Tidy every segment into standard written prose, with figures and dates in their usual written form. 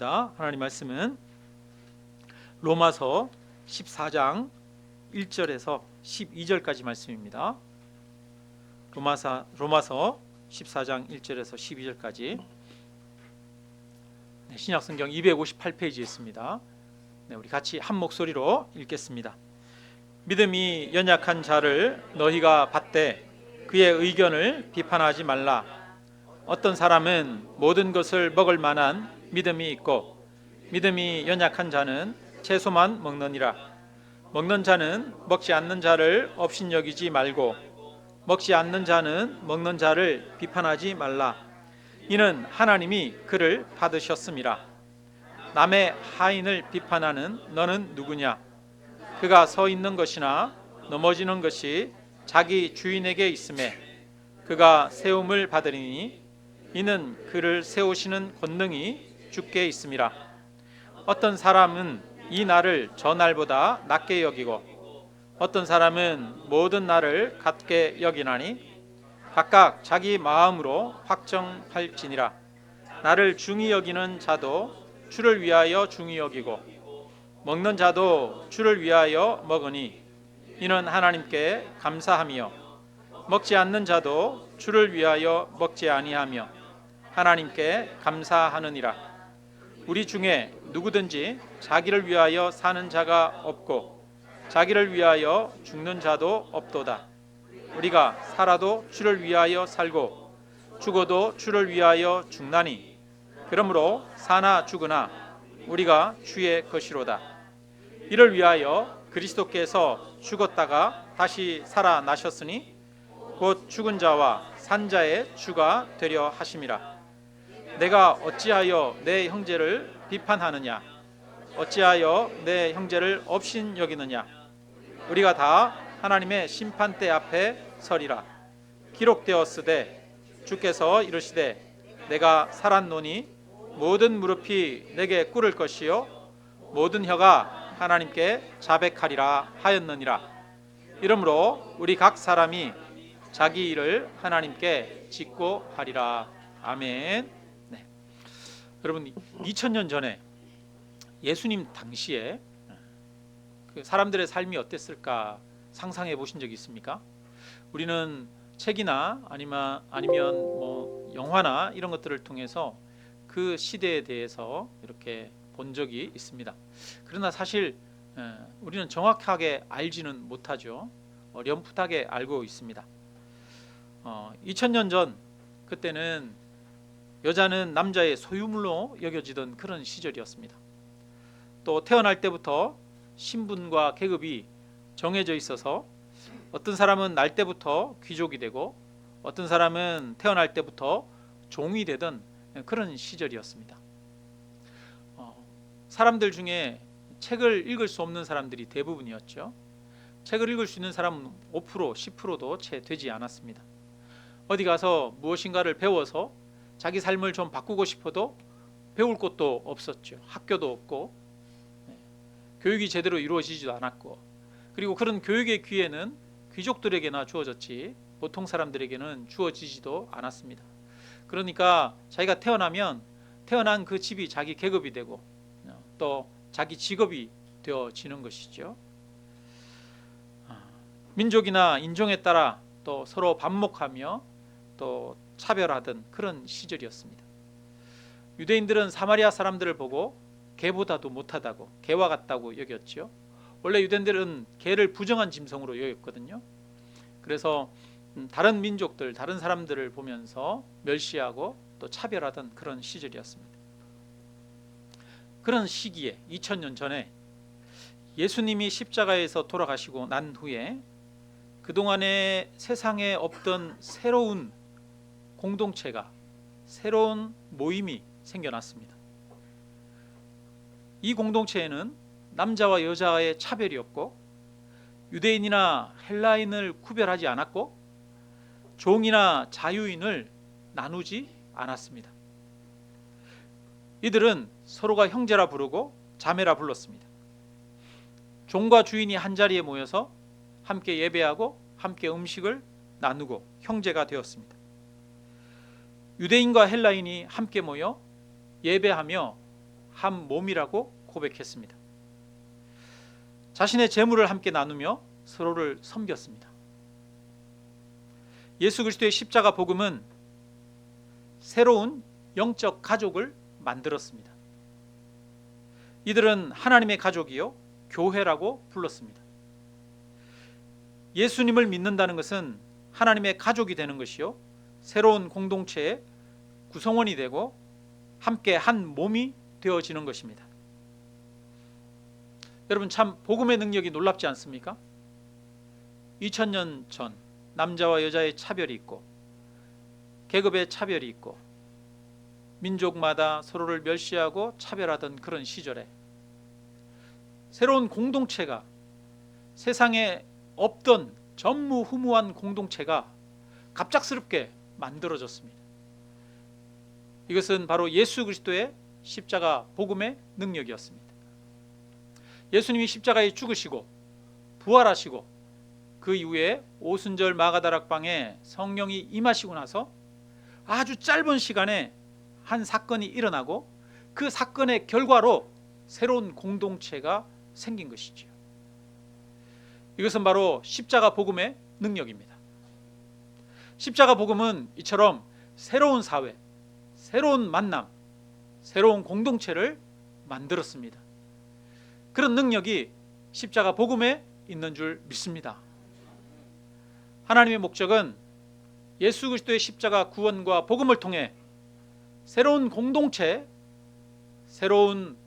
하나님 말씀은 로마서 14장 1절에서 12절까지 말씀입니다. 로마서 14장 1절에서 12절까지 신약성경 258페이지에 있습니다. 우리 같이 한 목소리로 읽겠습니다. 믿음이 연약한 자를 너희가 받되 그의 의견을 비판하지 말라. 어떤 사람은 모든 것을 먹을 만한 믿음이 있고 믿음이 연약한 자는 채소만 먹느니라. 먹는 자는 먹지 않는 자를 업신여기지 말고 먹지 않는 자는 먹는 자를 비판하지 말라. 이는 하나님이 그를 받으셨음이라. 남의 하인을 비판하는 너는 누구냐? 그가 서 있는 것이나 넘어지는 것이 자기 주인에게 있음에 그가 세움을 받으리니 이는 그를 세우시는 권능이 주께 있음이라. 어떤 사람은 이 날을 저 날보다 낮게 여기고 어떤 사람은 모든 날을 같게 여기나니 각각 자기 마음으로 확정할지니라. 나를 중히 여기는 자도 주를 위하여 중히 여기고 먹는 자도 주를 위하여 먹으니 이는 하나님께 감사하며 먹지 않는 자도 주를 위하여 먹지 아니하며 하나님께 감사하느니라. 우리 중에 누구든지 자기를 위하여 사는 자가 없고 자기를 위하여 죽는 자도 없도다. 우리가 살아도 주를 위하여 살고 죽어도 주를 위하여 죽나니 그러므로 사나 죽으나 우리가 주의 것이로다. 이를 위하여 그리스도께서 죽었다가 다시 살아나셨으니 곧 죽은 자와 산 자의 주가 되려 하심이라. 내가 어찌하여 내 형제를 비판하느냐? 어찌하여 내 형제를 업신 여기느냐? 우리가 다 하나님의 심판대 앞에 서리라. 기록되었으되 주께서 이르시되 내가 살았노니 모든 무릎이 내게 꿇을 것이요 모든 혀가 하나님께 자백하리라 하였느니라. 이러므로 우리 각 사람이 자기 일을 하나님께 짓고 하리라. 아멘. 여러분, 2000년 전에 예수님 당시에 그 사람들의 삶이 어땠을까 상상해 보신 적이 있습니까? 우리는 책이나 아니면 뭐 영화나 이런 것들을 통해서 그 시대에 대해서 이렇게 본 적이 있습니다. 그러나 사실 우리는 정확하게 알지는 못하죠. 어렴풋하게 알고 있습니다. 2000년 전 그때는 여자는 남자의 소유물로 여겨지던 그런 시절이었습니다. 또 태어날 때부터 신분과 계급이 정해져 있어서 어떤 사람은 날 때부터 귀족이 되고 어떤 사람은 태어날 때부터 종이 되던 그런 시절이었습니다. 사람들 중에 책을 읽을 수 없는 사람들이 대부분이었죠. 책을 읽을 수 있는 사람은 5%, 10%도 채 되지 않았습니다. 어디 가서 무엇인가를 배워서 자기 삶을 좀 바꾸고 싶어도 배울 곳도 없었죠. 학교도 없고 교육이 제대로 이루어지지도 않았고, 그리고 그런 교육의 기회는 귀족들에게나 주어졌지 보통 사람들에게는 주어지지도 않았습니다. 그러니까 자기가 태어난 그 집이 자기 계급이 되고 또 자기 직업이 되어지는 것이죠. 민족이나 인종에 따라 또 서로 반목하며 또 차별하던 그런 시절이었습니다. 유대인들은 사마리아 사람들을 보고 개보다도 못하다고, 개와 같다고 여겼죠. 원래 유대인들은 개를 부정한 짐승으로 여겼거든요. 그래서 다른 민족들, 다른 사람들을 보면서 멸시하고 또 차별하던 그런 시절이었습니다. 그런 시기에 2000년 전에 예수님이 십자가에서 돌아가시고 난 후에 그동안에 세상에 없던 새로운 공동체가, 새로운 모임이 생겨났습니다. 이 공동체에는 남자와 여자의 차별이 없고 유대인이나 헬라인을 구별하지 않았고 종이나 자유인을 나누지 않았습니다. 이들은 서로가 형제라 부르고 자매라 불렀습니다. 종과 주인이 한자리에 모여서 함께 예배하고 함께 음식을 나누고 형제가 되었습니다. 유대인과 헬라인이 함께 모여 예배하며 한 몸이라고 고백했습니다. 자신의 재물을 함께 나누며 서로를 섬겼습니다. 예수 그리스도의 십자가 복음은 새로운 영적 가족을 만들었습니다. 이들은 하나님의 가족이요 교회라고 불렀습니다. 예수님을 믿는다는 것은 하나님의 가족이 되는 것이요 새로운 공동체의 구성원이 되고 함께 한 몸이 되어지는 것입니다. 여러분, 참 복음의 능력이 놀랍지 않습니까? 2000년 전 남자와 여자의 차별이 있고 계급의 차별이 있고 민족마다 서로를 멸시하고 차별하던 그런 시절에 새로운 공동체가, 세상에 없던 전무후무한 공동체가 갑작스럽게 만들어졌습니다. 이것은 바로 예수 그리스도의 십자가 복음의 능력이었습니다. 예수님이 십자가에 죽으시고 부활하시고 그 이후에 오순절 마가다락방에 성령이 임하시고 나서 아주 짧은 시간에 한 사건이 일어나고 그 사건의 결과로 새로운 공동체가 생긴 것이지요. 이것은 바로 십자가 복음의 능력입니다. 십자가 복음은 이처럼 새로운 사회, 새로운 만남, 새로운 공동체를 만들었습니다. 그런 능력이 십자가 복음에 있는 줄 믿습니다. 하나님의 목적은 예수 그리스도의 십자가 구원과 복음을 통해 새로운 공동체, 새로운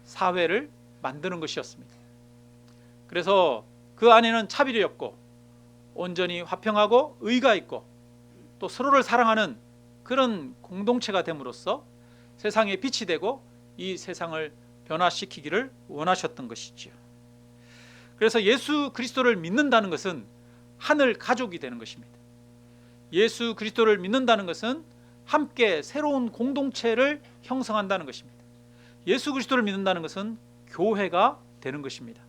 사회를 만드는 것이었습니다. 그래서 그 안에는 차별이 없고 온전히 화평하고 의가 있고 또 서로를 사랑하는 그런 공동체가 됨으로써 세상에 빛이 되고 이 세상을 변화시키기를 원하셨던 것이지요. 그래서 예수 그리스도를 믿는다는 것은 하늘 가족이 되는 것입니다. 예수 그리스도를 믿는다는 것은 함께 새로운 공동체를 형성한다는 것입니다. 예수 그리스도를 믿는다는 것은 교회가 되는 것입니다.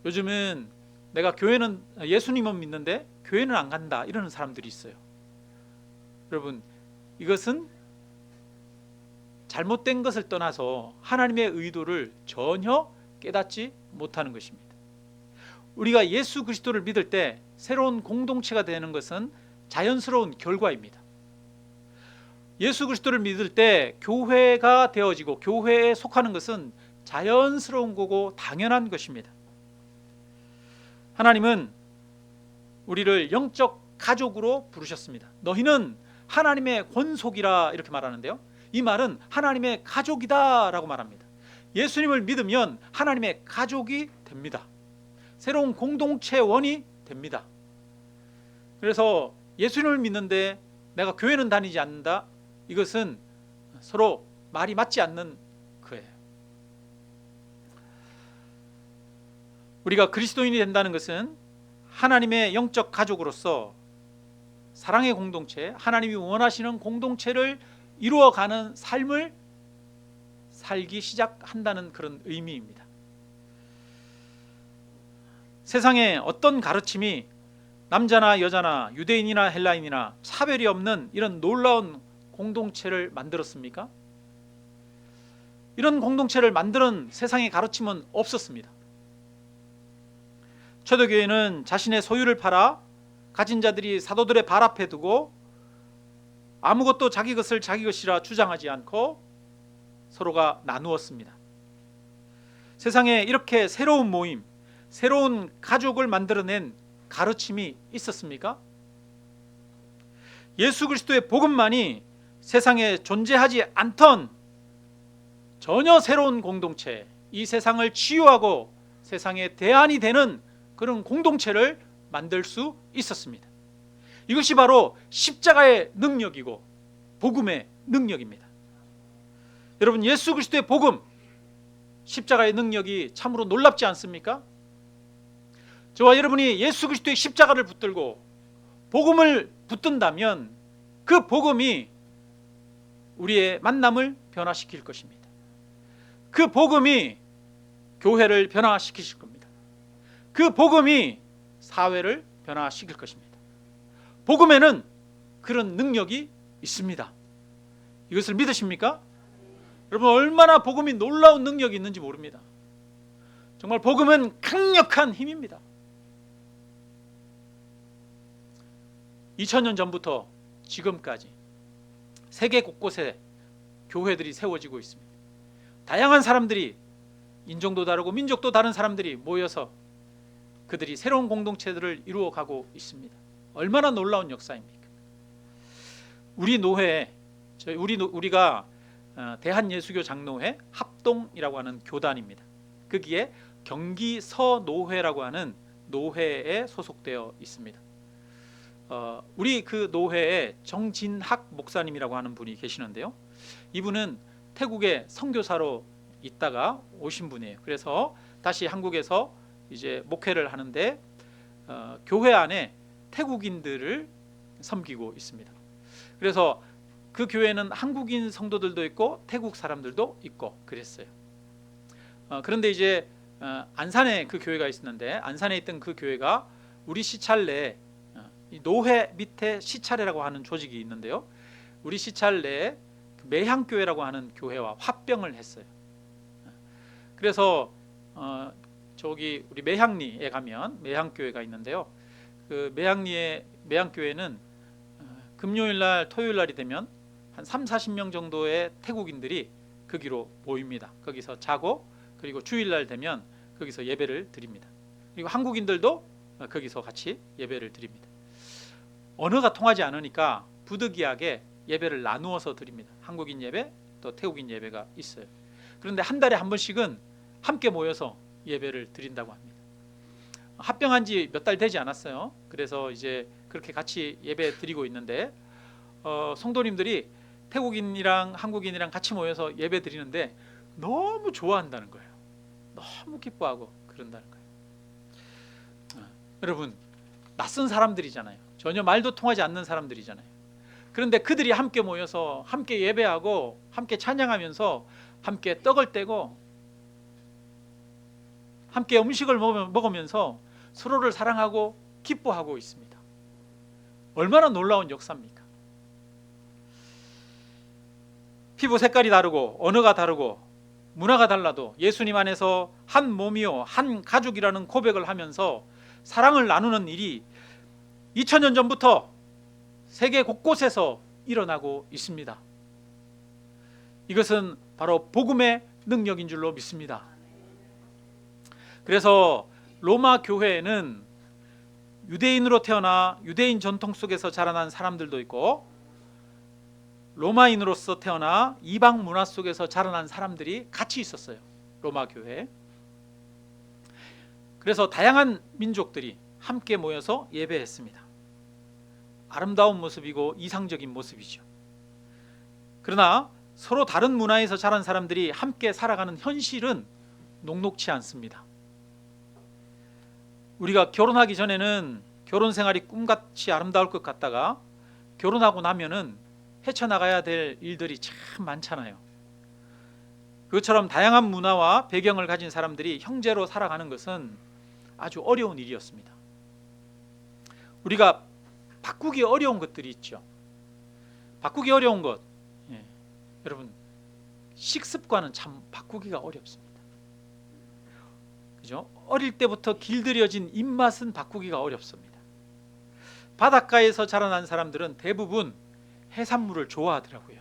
요즘은 내가 교회는 예수님은 믿는데 교회는 안 간다 이러는 사람들이 있어요. 여러분, 이것은 잘못된 것을 떠나서 하나님의 의도를 전혀 깨닫지 못하는 것입니다. 우리가 예수 그리스도를 믿을 때 새로운 공동체가 되는 것은 자연스러운 결과입니다. 예수 그리스도를 믿을 때 교회가 되어지고 교회에 속하는 것은 자연스러운 거고 당연한 것입니다. 하나님은 우리를 영적 가족으로 부르셨습니다. 너희는 하나님의 권속이라 이렇게 말하는데요, 이 말은 하나님의 가족이다 라고 말합니다. 예수님을 믿으면 하나님의 가족이 됩니다. 새로운 공동체원이 됩니다. 그래서 예수님을 믿는데 내가 교회는 다니지 않는다, 이것은 서로 말이 맞지 않는 거예요. 우리가 그리스도인이 된다는 것은 하나님의 영적 가족으로서 사랑의 공동체, 하나님이 원하시는 공동체를 이루어가는 삶을 살기 시작한다는 그런 의미입니다. 세상에 어떤 가르침이 남자나 여자나 유대인이나 헬라인이나 차별이 없는 이런 놀라운 공동체를 만들었습니까? 이런 공동체를 만드는 세상의 가르침은 없었습니다. 초대교회는 자신의 소유를 팔아 가진 자들이 사도들의 발 앞에 두고 아무것도 자기 것을 자기 것이라 주장하지 않고 서로가 나누었습니다. 세상에 이렇게 새로운 모임, 새로운 가족을 만들어낸 가르침이 있었습니까? 예수 그리스도의 복음만이 세상에 존재하지 않던 전혀 새로운 공동체, 이 세상을 치유하고 세상의 대안이 되는 그런 공동체를 만들 수 있었습니다. 이것이 바로 십자가의 능력이고 복음의 능력입니다. 여러분, 예수 그리스도의 복음, 십자가의 능력이 참으로 놀랍지 않습니까? 저와 여러분이 예수 그리스도의 십자가를 붙들고 복음을 붙든다면 그 복음이 우리의 만남을 변화시킬 것입니다. 그 복음이 교회를 변화시키실 겁니다. 그 복음이 사회를 변화시킬 것입니다. 복음에는 그런 능력이 있습니다. 이것을 믿으십니까? 여러분, 얼마나 복음이 놀라운 능력이 있는지 모릅니다. 정말 복음은 강력한 힘입니다. 2000년 전부터 지금까지 세계 곳곳에 교회들이 세워지고 있습니다. 다양한 사람들이, 인종도 다르고 민족도 다른 사람들이 모여서 그들이 새로운 공동체들을 이루어가고 있습니다. 얼마나 놀라운 역사입니까? 우리 노회, 우리가 대한예수교 장로회 합동이라고 하는 교단입니다. 거기에 경기 서노회라고 하는 노회에 소속되어 있습니다. 우리 그 노회에 정진학 목사님이라고 하는 분이 계시는데요. 이분은 태국에 선교사로 있다가 오신 분이에요. 그래서 다시 한국에서 이제 목회를 하는데 교회 안에 태국인들을 섬기고 있습니다. 그래서 그 교회는 한국인 성도들도 있고 태국 사람들도 있고 그랬어요. 그런데 이제 안산에 그 교회가 있었는데, 안산에 있던 그 교회가 우리 시찰 이 노회 밑에 시찰회라고 하는 조직이 있는데요. 우리 시찰 내에 매향교회라고 하는 교회와 합병을 했어요. 그래서 저기 우리 매향리에 가면 매향교회가 있는데요. 그 매향교회는 금요일날 토요일날이 되면 한 30-40명 정도의 태국인들이 거기로 모입니다. 거기서 자고, 그리고 주일날 되면 거기서 예배를 드립니다. 그리고 한국인들도 거기서 같이 예배를 드립니다. 언어가 통하지 않으니까 부득이하게 예배를 나누어서 드립니다. 한국인 예배 또 태국인 예배가 있어요. 그런데 한 달에 한 번씩은 함께 모여서 예배를 드린다고 합니다. 합병한 지 몇 달 되지 않았어요. 그래서 이제 그렇게 같이 예배 드리고 있는데 성도님들이 태국인이랑 한국인이랑 같이 모여서 예배 드리는데 너무 좋아한다는 거예요. 너무 기뻐하고 그런다는 거예요. 여러분, 낯선 사람들이잖아요. 전혀 말도 통하지 않는 사람들이잖아요. 그런데 그들이 함께 모여서 함께 예배하고 함께 찬양하면서 함께 떡을 떼고 함께 음식을 먹으면서 서로를 사랑하고 기뻐하고 있습니다. 얼마나 놀라운 역사입니까? 피부 색깔이 다르고 언어가 다르고 문화가 달라도 예수님 안에서 한 몸이요 한 가족이라는 고백을 하면서 사랑을 나누는 일이 2000년 전부터 세계 곳곳에서 일어나고 있습니다. 이것은 바로 복음의 능력인 줄로 믿습니다. 그래서 로마 교회에는 유대인으로 태어나 유대인 전통 속에서 자라난 사람들도 있고, 로마인으로서 태어나 이방 문화 속에서 자라난 사람들이 같이 있었어요. 로마 교회에. 그래서 다양한 민족들이 함께 모여서 예배했습니다. 아름다운 모습이고 이상적인 모습이죠. 그러나 서로 다른 문화에서 자란 사람들이 함께 살아가는 현실은 녹록치 않습니다. 우리가 결혼하기 전에는 결혼 생활이 꿈같이 아름다울 것 같다가 결혼하고 나면은 헤쳐나가야 될 일들이 참 많잖아요. 그것처럼 다양한 문화와 배경을 가진 사람들이 형제로 살아가는 것은 아주 어려운 일이었습니다. 우리가 바꾸기 어려운 것들이 있죠. 바꾸기 어려운 것, 여러분, 식습관은 참 바꾸기가 어렵습니다. 그죠? 어릴 때부터 길들여진 입맛은 바꾸기가 어렵습니다. 바닷가에서 자라난 사람들은 대부분 해산물을 좋아하더라고요.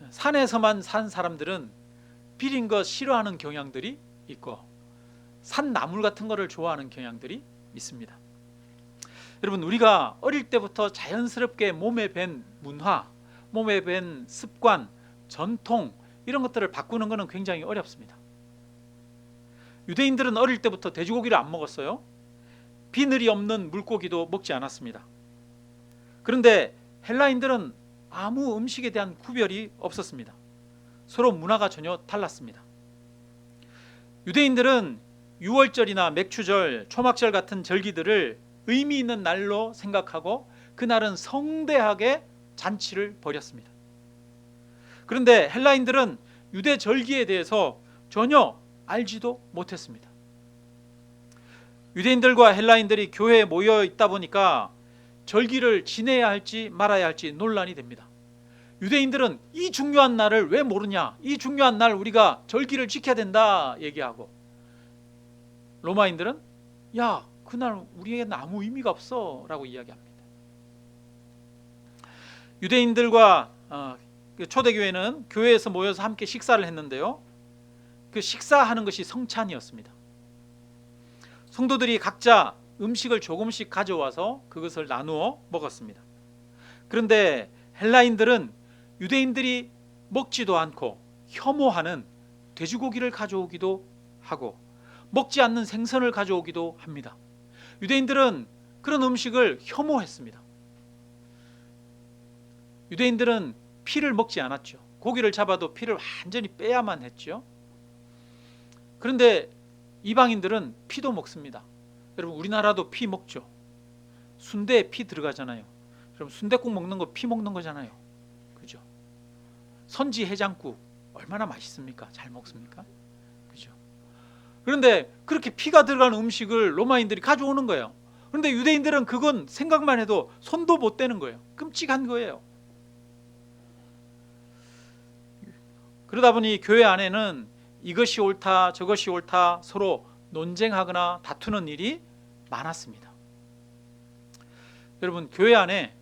산에서만 산 사람들은 비린 거 싫어하는 경향들이 있고, 산 나물 같은 거를 좋아하는 경향들이 있습니다. 여러분, 우리가 어릴 때부터 자연스럽게 몸에 밴 문화, 몸에 밴 습관, 전통, 이런 것들을 바꾸는 것은 굉장히 어렵습니다. 유대인들은 어릴 때부터 돼지고기를 안 먹었어요. 비늘이 없는 물고기도 먹지 않았습니다. 그런데 헬라인들은 아무 음식에 대한 구별이 없었습니다. 서로 문화가 전혀 달랐습니다. 유대인들은 유월절이나 맥추절, 초막절 같은 절기들을 의미 있는 날로 생각하고 그날은 성대하게 잔치를 벌였습니다. 그런데 헬라인들은 유대 절기에 대해서 전혀 알지도 못했습니다. 유대인들과 헬라인들이 교회에 모여 있다 보니까 절기를 지내야 할지 말아야 할지 논란이 됩니다. 유대인들은 이 중요한 날을 왜 모르냐, 이 중요한 날 우리가 절기를 지켜야 된다 얘기하고, 로마인들은 야, 그날 우리에게는 아무 의미가 없어 라고 이야기합니다. 유대인들과 초대교회는 교회에서 모여서 함께 식사를 했는데요, 그 식사하는 것이 성찬이었습니다. 성도들이 각자 음식을 조금씩 가져와서 그것을 나누어 먹었습니다. 그런데 헬라인들은 유대인들이 먹지도 않고 혐오하는 돼지고기를 가져오기도 하고 먹지 않는 생선을 가져오기도 합니다. 유대인들은 그런 음식을 혐오했습니다. 유대인들은 피를 먹지 않았죠. 고기를 잡아도 피를 완전히 빼야만 했죠. 그런데 이방인들은 피도 먹습니다. 여러분, 우리나라도 피 먹죠. 순대에 피 들어가잖아요. 여러분, 순댓국 먹는 거 피 먹는 거잖아요. 그죠? 선지 해장국 얼마나 맛있습니까? 잘 먹습니까? 그죠? 그런데 그렇게 피가 들어간 음식을 로마인들이 가져오는 거예요. 그런데 유대인들은 그건 생각만 해도 손도 못 대는 거예요. 끔찍한 거예요. 그러다 보니 교회 안에는 이것이 옳다 저것이 옳다 서로 논쟁하거나 다투는 일이 많았습니다. 여러분, 교회 안에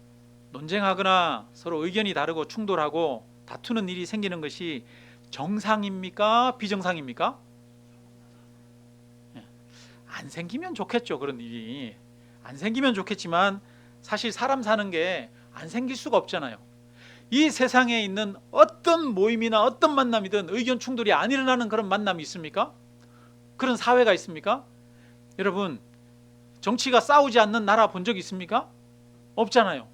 논쟁하거나 서로 의견이 다르고 충돌하고 다투는 일이 생기는 것이 정상입니까? 비정상입니까? 안 생기면 좋겠죠. 그런 일이 안 생기면 좋겠지만 사실 사람 사는 게 안 생길 수가 없잖아요. 이 세상에 있는 어떤 모임이나 어떤 만남이든 의견 충돌이 안 일어나는 그런 만남이 있습니까? 그런 사회가 있습니까? 여러분, 정치가 싸우지 않는 나라 본 적 있습니까? 없잖아요.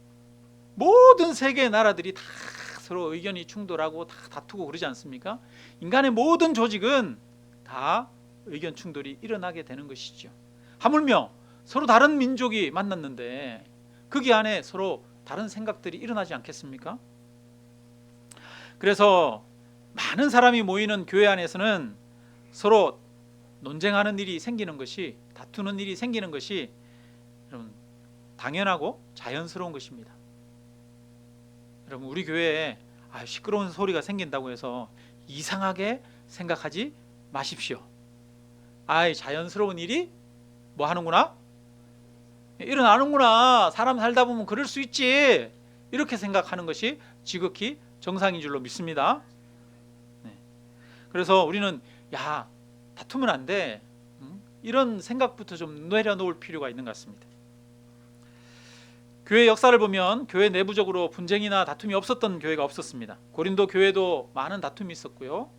모든 세계의 나라들이 다 서로 의견이 충돌하고 다 다투고 그러지 않습니까? 인간의 모든 조직은 다 의견 충돌이 일어나게 되는 것이죠. 하물며 서로 다른 민족이 만났는데 거기 안에 서로 다른 생각들이 일어나지 않겠습니까? 그래서 많은 사람이 모이는 교회 안에서는 서로 논쟁하는 일이 생기는 것이, 다투는 일이 생기는 것이 여러분 당연하고 자연스러운 것입니다. 여러분, 우리 교회에 시끄러운 소리가 생긴다고 해서 이상하게 생각하지 마십시오. 자연스러운 일이 뭐 하는구나? 일어나는구나. 사람 살다 보면 그럴 수 있지. 이렇게 생각하는 것이 지극히 정상인 줄로 믿습니다. 그래서 우리는 다투면 안 돼, 이런 생각부터 좀 내려놓을 필요가 있는 것 같습니다. 교회 역사를 보면 교회 내부적으로 분쟁이나 다툼이 없었던 교회가 없었습니다. 고린도 교회도 많은 다툼이 있었고요.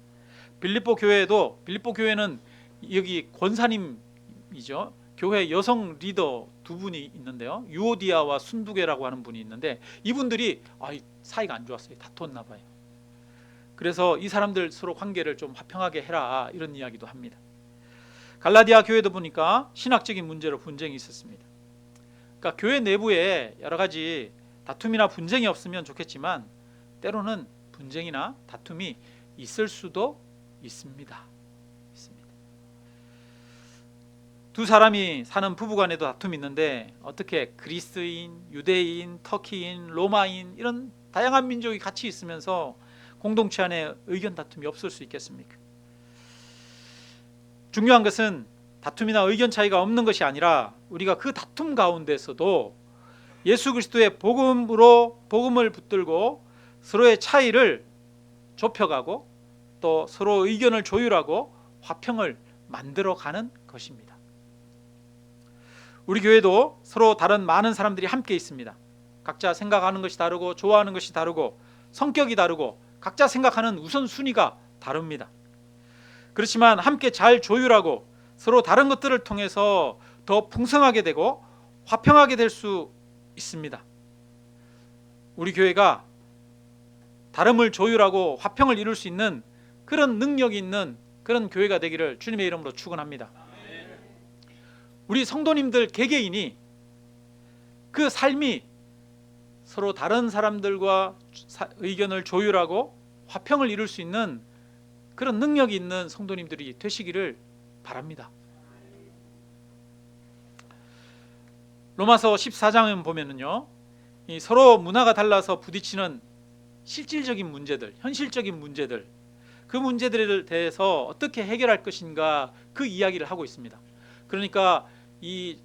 빌립보 교회는 여기 권사님이죠. 교회 여성 리더 두 분이 있는데요. 유오디아와 순두계라고 하는 분이 있는데 이분들이 사이가 안 좋았어요. 다투었나 봐요. 그래서 이 사람들 서로 관계를 좀 화평하게 해라, 이런 이야기도 합니다. 갈라디아 교회도 보니까 신학적인 문제로 분쟁이 있었습니다. 그러니까 교회 내부에 여러 가지 다툼이나 분쟁이 없으면 좋겠지만 때로는 분쟁이나 다툼이 있을 수도 있습니다. 두 사람이 사는 부부간에도 다툼이 있는데 어떻게 그리스인, 유대인, 터키인, 로마인 이런 다양한 민족이 같이 있으면서 공동체 안에 의견 다툼이 없을 수 있겠습니까? 중요한 것은 다툼이나 의견 차이가 없는 것이 아니라 우리가 그 다툼 가운데서도 예수 그리스도의 복음을 붙들고 서로의 차이를 좁혀가고 또 서로 의견을 조율하고 화평을 만들어가는 것입니다. 우리 교회도 서로 다른 많은 사람들이 함께 있습니다. 각자 생각하는 것이 다르고 좋아하는 것이 다르고 성격이 다르고 각자 생각하는 우선순위가 다릅니다. 그렇지만 함께 잘 조율하고 서로 다른 것들을 통해서 더 풍성하게 되고 화평하게 될 수 있습니다. 우리 교회가 다름을 조율하고 화평을 이룰 수 있는 그런 능력이 있는 그런 교회가 되기를 주님의 이름으로 축원합니다. 우리 성도님들 개개인이 그 삶이 서로 다른 사람들과 의견을 조율하고 화평을 이룰 수 있는 그런 능력이 있는 성도님들이 되시기를 바랍니다. 로마서 14장에 보면은요, 이 서로 문화가 달라서 부딪히는 실질적인 문제들, 현실적인 문제들, 그 문제들에 대해서 어떻게 해결할 것인가 그 이야기를 하고 있습니다. 그러니까 이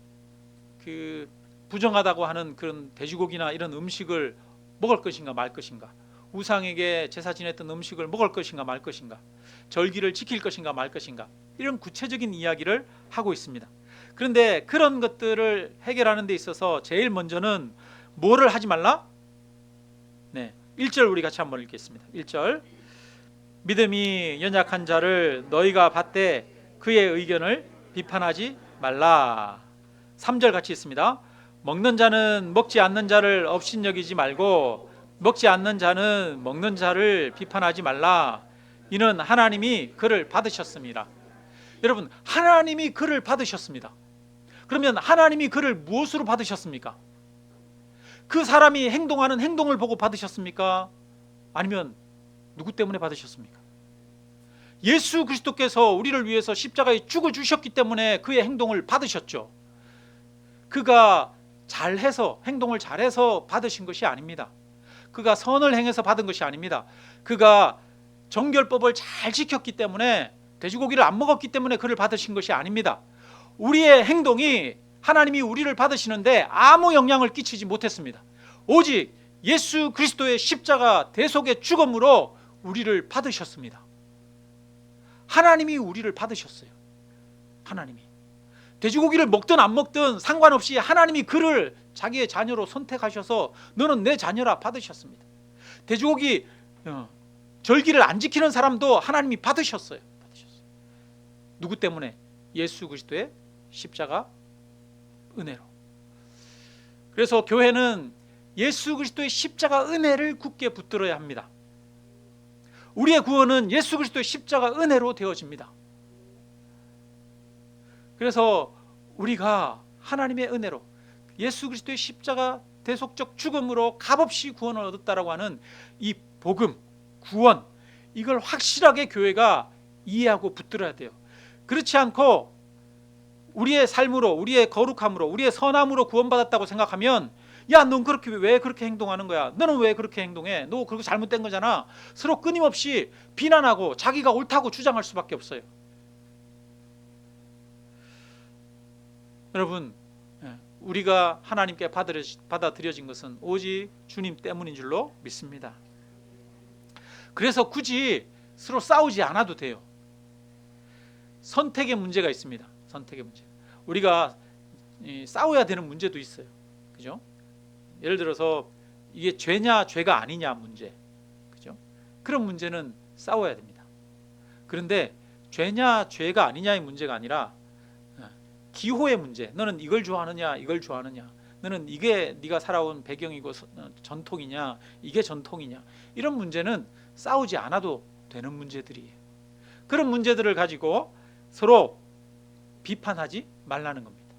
그 부정하다고 하는 그런 돼지고기나 이런 음식을 먹을 것인가 말 것인가, 우상에게 제사 지냈던 음식을 먹을 것인가 말 것인가, 절기를 지킬 것인가 말 것인가, 이런 구체적인 이야기를 하고 있습니다. 그런데 그런 것들을 해결하는 데 있어서 제일 먼저는 뭐를 하지 말라? 네, 1절 우리 같이 한번 읽겠습니다. 1절, 믿음이 연약한 자를 너희가 받되 그의 의견을 비판하지 말라. 3절 같이 있습니다. 먹는 자는 먹지 않는 자를 업신여기지 말고 먹지 않는 자는 먹는 자를 비판하지 말라. 이는 하나님이 그를 받으셨습니다. 여러분, 하나님이 그를 받으셨습니다. 그러면 하나님이 그를 무엇으로 받으셨습니까? 그 사람이 행동하는 행동을 보고 받으셨습니까? 아니면 누구 때문에 받으셨습니까? 예수 그리스도께서 우리를 위해서 십자가에 죽어 주셨기 때문에 그의 행동을 받으셨죠. 그가 잘해서, 행동을 잘해서 받으신 것이 아닙니다. 그가 선을 행해서 받은 것이 아닙니다. 그가 정결법을 잘 지켰기 때문에, 돼지고기를 안 먹었기 때문에 그를 받으신 것이 아닙니다. 우리의 행동이 하나님이 우리를 받으시는데 아무 영향을 끼치지 못했습니다. 오직 예수 그리스도의 십자가 대속의 죽음으로 우리를 받으셨습니다. 하나님이 우리를 받으셨어요. 하나님이 돼지고기를 먹든 안 먹든 상관없이 하나님이 그를 자기의 자녀로 선택하셔서 너는 내 자녀라 받으셨습니다. 돼지고기 절기를 안 지키는 사람도 하나님이 받으셨어요. 누구 때문에? 예수 그리스도의 십자가 은혜로. 그래서 교회는 예수 그리스도의 십자가 은혜를 굳게 붙들어야 합니다. 우리의 구원은 예수 그리스도의 십자가 은혜로 되어집니다. 그래서 우리가 하나님의 은혜로 예수 그리스도의 십자가 대속적 죽음으로 값없이 구원을 얻었다라고 하는 이 복음, 구원, 이걸 확실하게 교회가 이해하고 붙들어야 돼요. 그렇지 않고 우리의 삶으로, 우리의 거룩함으로, 우리의 선함으로 구원받았다고 생각하면, 야, 넌 그렇게 왜 그렇게 행동하는 거야? 너는 왜 그렇게 행동해? 너 그렇게 잘못된 거잖아. 서로 끊임없이 비난하고 자기가 옳다고 주장할 수밖에 없어요. 여러분, 우리가 하나님께 받아들여진 것은 오직 주님 때문인 줄로 믿습니다. 그래서 굳이 서로 싸우지 않아도 돼요. 선택의 문제가 있습니다. 선택의 문제. 우리가 싸워야 되는 문제도 있어요. 그죠? 예를 들어서 이게 죄냐 죄가 아니냐 문제. 그죠? 그런 문제는 싸워야 됩니다. 그런데 죄냐 죄가 아니냐의 문제가 아니라 기호의 문제. 너는 이걸 좋아하느냐 이걸 좋아하느냐, 너는 이게 네가 살아온 배경이고 전통이냐 이게 전통이냐, 이런 문제는 싸우지 않아도 되는 문제들이에요. 그런 문제들을 가지고 서로 비판하지 말라는 겁니다.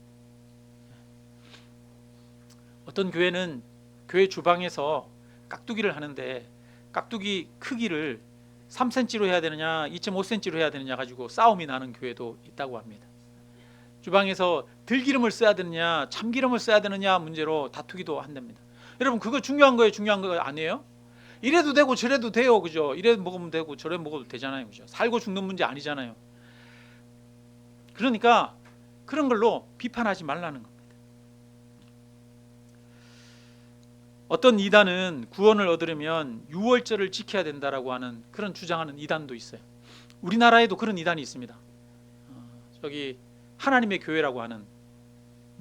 어떤 교회는 교회 주방에서 깍두기를 하는데 깍두기 크기를 3cm로 해야 되느냐 2.5cm로 해야 되느냐 가지고 싸움이 나는 교회도 있다고 합니다. 주방에서 들기름을 써야 되느냐 참기름을 써야 되느냐 문제로 다투기도 한답니다. 여러분, 그거 중요한 거예요? 중요한 거 아니에요? 이래도 되고 저래도 돼요. 그죠? 이래 먹으면 되고 저래 먹어도 되잖아요. 그죠? 살고 죽는 문제 아니잖아요. 그러니까 그런 걸로 비판하지 말라는 겁니다. 어떤 이단은 구원을 얻으려면 유월절을 지켜야 된다라고 하는 그런 주장하는 이단도 있어요. 우리나라에도 그런 이단이 있습니다. 저기 하나님의 교회라고 하는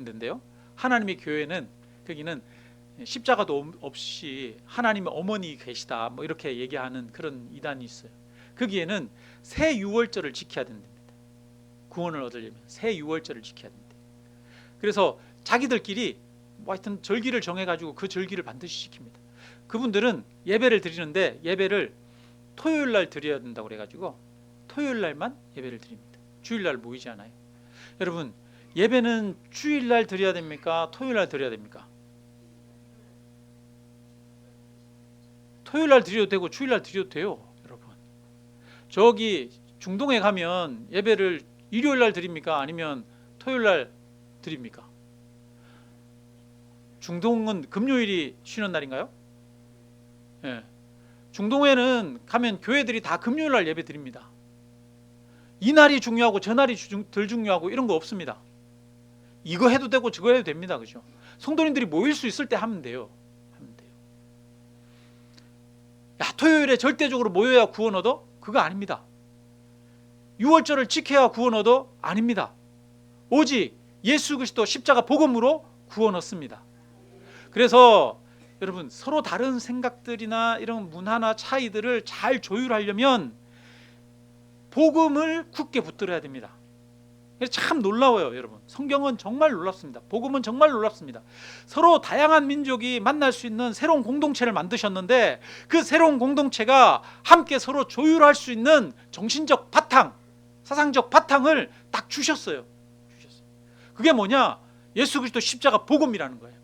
데인데요. 하나님의 교회는 거기는 십자가도 없이 하나님의 어머니 계시다 뭐 이렇게 얘기하는 그런 이단이 있어요. 거기에는 새 유월절을 지켜야 된답니다. 구원을 얻으려면 새 유월절을 지켜야 된대. 그래서 자기들끼리 뭐 하여튼 절기를 정해가지고 그 절기를 반드시 지킵니다. 그분들은 예배를 드리는데 예배를 토요일 날 드려야 된다고 그래가지고 토요일 날만 예배를 드립니다. 주일 날 모이지 않아요. 여러분, 예배는 주일 날 드려야 됩니까? 토요일 날 드려야 됩니까? 토요일 날 드려도 되고 주일 날 드려도 돼요. 여러분, 저기 중동에 가면 예배를 일요일 날 드립니까? 아니면 토요일 날 드립니까? 중동은 금요일이 쉬는 날인가요? 예. 중동에는 가면 교회들이 다 금요일 날 예배 드립니다. 이 날이 중요하고 저 날이 덜 중요하고 이런 거 없습니다. 이거 해도 되고 저거 해도 됩니다. 그죠? 성도님들이 모일 수 있을 때 하면 돼요. 야, 토요일에 절대적으로 모여야 구원 얻어? 그거 아닙니다. 6월절을 지켜야 구원 얻어? 아닙니다. 오직 예수 그리스도 십자가 복음으로 구원 얻습니다. 그래서 여러분, 서로 다른 생각들이나 이런 문화나 차이들을 잘 조율하려면 복음을 굳게 붙들어야 됩니다. 참 놀라워요, 여러분. 성경은 정말 놀랍습니다. 복음은 정말 놀랍습니다. 서로 다양한 민족이 만날 수 있는 새로운 공동체를 만드셨는데 그 새로운 공동체가 함께 서로 조율할 수 있는 정신적 바탕, 사상적 바탕을 딱 주셨어요. 그게 뭐냐? 예수 그리스도 십자가 복음이라는 거예요.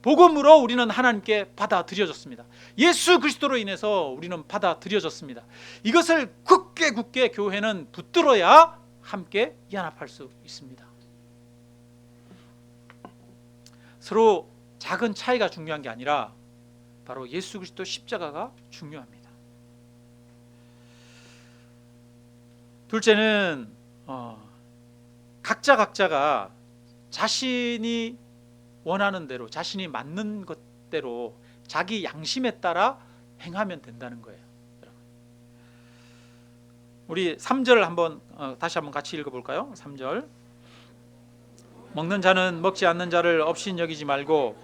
복음으로 우리는 하나님께 받아들여졌습니다. 예수 그리스도로 인해서 우리는 받아들여졌습니다. 이것을 굳게 교회는 붙들어야 함께 연합할 수 있습니다. 서로 작은 차이가 중요한 게 아니라 바로 예수 그리스도 십자가가 중요합니다. 둘째는 각자가 자신이 원하는 대로, 자신이 맞는 것대로 자기 양심에 따라 행하면 된다는 거예요. 우리 3절 한번 다시 한번 같이 읽어볼까요? 3절. 먹는 자는 먹지 않는 자를 업신 여기지 말고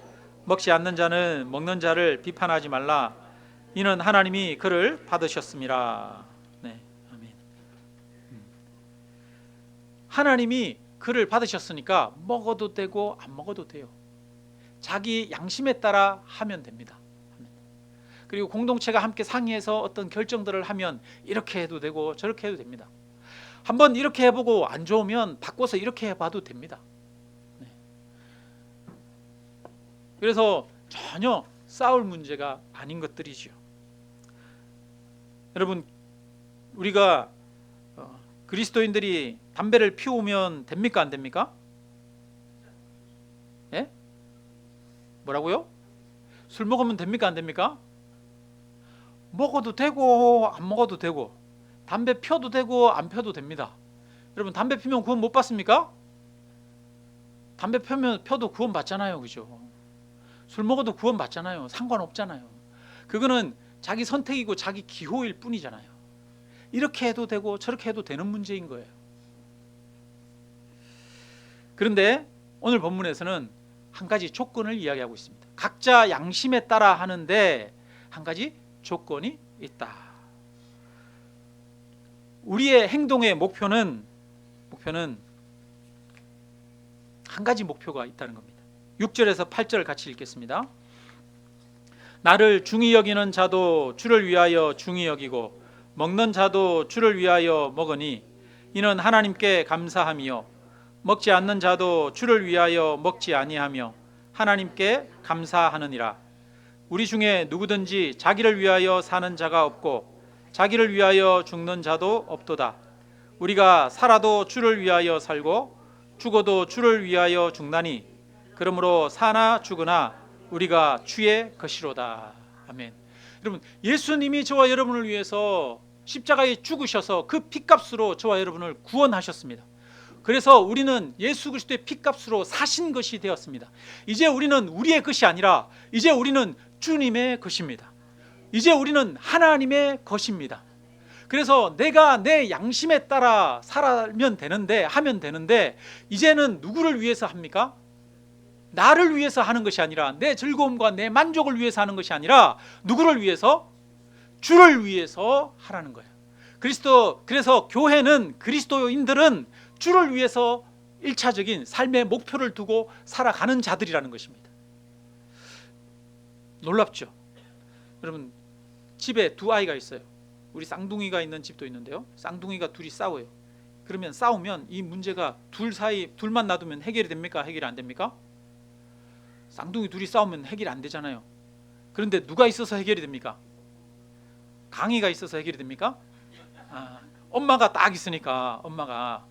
먹지 않는 자는 먹는 자를 비판하지 말라. 이는 하나님이 그를 받으셨음이라. 네, 아멘. 하나님이 그를 받으셨으니까 먹어도 되고 안 먹어도 돼요. 자기 양심에 따라 하면 됩니다. 그리고 공동체가 함께 상의해서 어떤 결정들을 하면 이렇게 해도 되고 저렇게 해도 됩니다. 한번 이렇게 해보고 안 좋으면 바꿔서 이렇게 해봐도 됩니다. 네. 그래서 전혀 싸울 문제가 아닌 것들이죠. 여러분, 우리가 그리스도인들이 담배를 피우면 됩니까, 안 됩니까? 예? 뭐라고요? 술 먹으면 됩니까, 안 됩니까? 먹어도 되고 안 먹어도 되고, 담배 펴도 되고 안 펴도 됩니다. 여러분, 담배 피면 구원 못 받습니까? 담배 펴도 구원 받잖아요. 그죠? 술 먹어도 구원 받잖아요. 상관없잖아요. 그거는 자기 선택이고 자기 기호일 뿐이잖아요. 이렇게 해도 되고 저렇게 해도 되는 문제인 거예요. 그런데 오늘 본문에서는 한 가지 조건을 이야기하고 있습니다. 각자 양심에 따라 하는데 한 가지 조건이 있다. 우리의 행동의 목표는 한 가지 목표가 있다는 겁니다. 6절에서 8절 같이 읽겠습니다. 나를 중히 여기는 자도 주를 위하여 중히 여기고 먹는 자도 주를 위하여 먹으니 이는 하나님께 감사함이요 먹지 않는 자도 주를 위하여 먹지 아니하며 하나님께 감사하느니라. 우리 중에 누구든지 자기를 위하여 사는 자가 없고 자기를 위하여 죽는 자도 없도다. 우리가 살아도 주를 위하여 살고 죽어도 주를 위하여 죽나니 그러므로 사나 죽으나 우리가 주의 것이로다. 아멘. 여러분, 예수님이 저와 여러분을 위해서 십자가에 죽으셔서 그 피값으로 저와 여러분을 구원하셨습니다. 그래서 우리는 예수 그리스도의 피값으로 사신 것이 되었습니다. 이제 우리는 우리의 것이 아니라 이제 우리는 주님의 것입니다. 이제 우리는 하나님의 것입니다. 그래서 내가 내 양심에 따라 살면 되는데, 하면 되는데, 이제는 누구를 위해서 합니까? 나를 위해서 하는 것이 아니라, 내 즐거움과 내 만족을 위해서 하는 것이 아니라 누구를 위해서? 주를 위해서 하라는 거예요. 그래서 교회는, 그리스도인들은 주를 위해서 1차적인 삶의 목표를 두고 살아가는 자들이라는 것입니다. 놀랍죠? 여러분, 집에 두 아이가 있어요. 우리 쌍둥이가 있는 집도 있는데요, 쌍둥이가 둘이 싸워요. 그러면 싸우면 이 문제가 둘만 놔두면 해결이 됩니까? 해결이 안 됩니까? 쌍둥이 둘이 싸우면 해결이 안 되잖아요. 그런데 누가 있어서 해결이 됩니까? 강희가 있어서 해결이 됩니까? 엄마가 딱 있으니까. 엄마가